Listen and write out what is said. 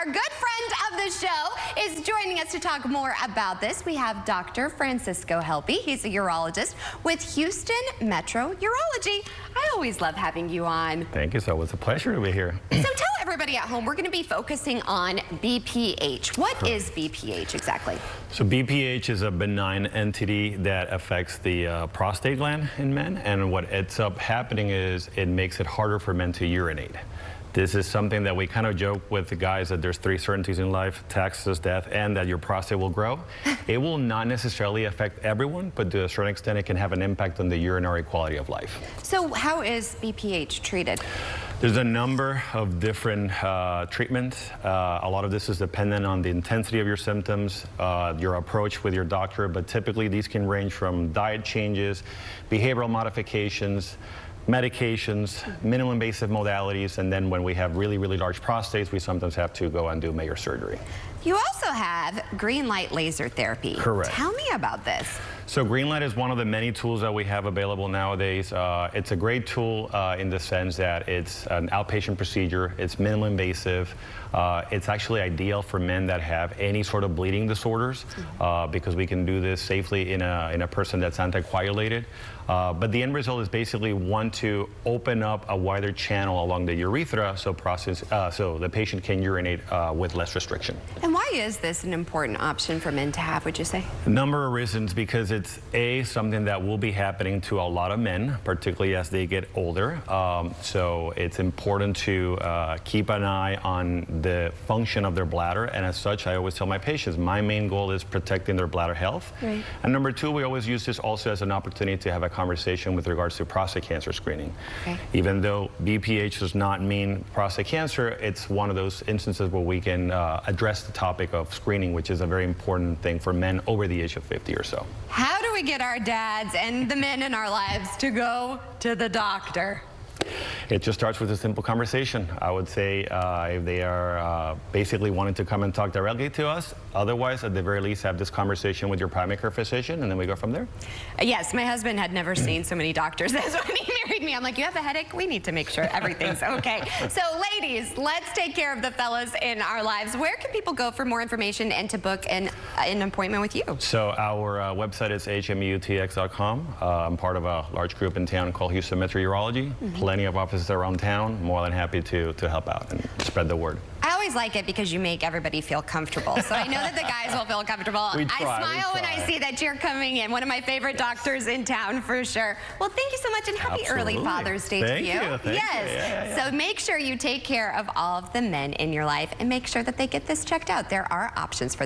Our good friend of the show is joining us to talk more about this. We have Dr. Francisco Gelpi. He's a urologist with Houston Metro Urology. I always love having you on. Thank you. So it's a pleasure to be here. So tell everybody at home, we're going to be focusing on BPH. What is BPH exactly? So BPH is a benign entity that affects the prostate gland in men, and what ends up happening is it makes it harder for men to urinate. This is something that we kind of joke with the guys that there's 3 certainties in life: taxes, death, and that your prostate will grow. It will not necessarily affect everyone, but to a certain extent it can have an impact on the urinary quality of life. So how is BPH treated? There's a number of different treatments. A lot of this is dependent on the intensity of your symptoms, your approach with your doctor, but typically these can range from diet changes, behavioral modifications, medications, minimally invasive modalities, and then when we have really, really large prostates, we sometimes have to go and do major surgery. You also have GreenLight Laser Therapy. Correct. Tell me about this. So GreenLight is one of the many tools that we have available nowadays. It's a great tool in the sense that it's an outpatient procedure. It's minimally invasive. It's actually ideal for men that have any sort of bleeding disorders because we can do this safely in a person that's anticoagulated. But the end result is basically to open up a wider channel along the urethra so the patient can urinate with less restriction. And why is this an important option for men to have, would you say? A number of reasons, because it's something that will be happening to a lot of men, particularly as they get older. So it's important to keep an eye on the function of their bladder, and as such I always tell my patients my main goal is protecting their bladder health. Right. And number 2, we always use this also as an opportunity to have a conversation with regards to prostate cancer screening. Okay. Even though BPH does not mean prostate cancer, it's one of those instances where we can address the topic of screening, which is a very important thing for men over the age of 50 or so. How do we get our dads and the men in our lives to go to the doctor? It just starts with a simple conversation. I would say if they are basically wanting to come and talk directly to us, otherwise at the very least have this conversation with your primary care physician, and then we go from there. Yes, my husband had never seen so many doctors as when he married me. I'm like, you have a headache? We need to make sure everything's okay. So ladies, let's take care of the fellas in our lives. Where can people go for more information and to book an appointment with you? So our website is hmutx.com. I'm part of a large group in town called Houston Metro Urology. Plenty of offices around town. More than happy to help out and spread the word. I always like it because you make everybody feel comfortable. So I know that the guys will feel comfortable. I smile when I see that you're coming in. One of my favorite doctors in town for sure. Well, thank you so much, and happy early Father's Day to you. Thank you. Yeah. So make sure you take care of all of the men in your life and make sure that they get this checked out. There are options for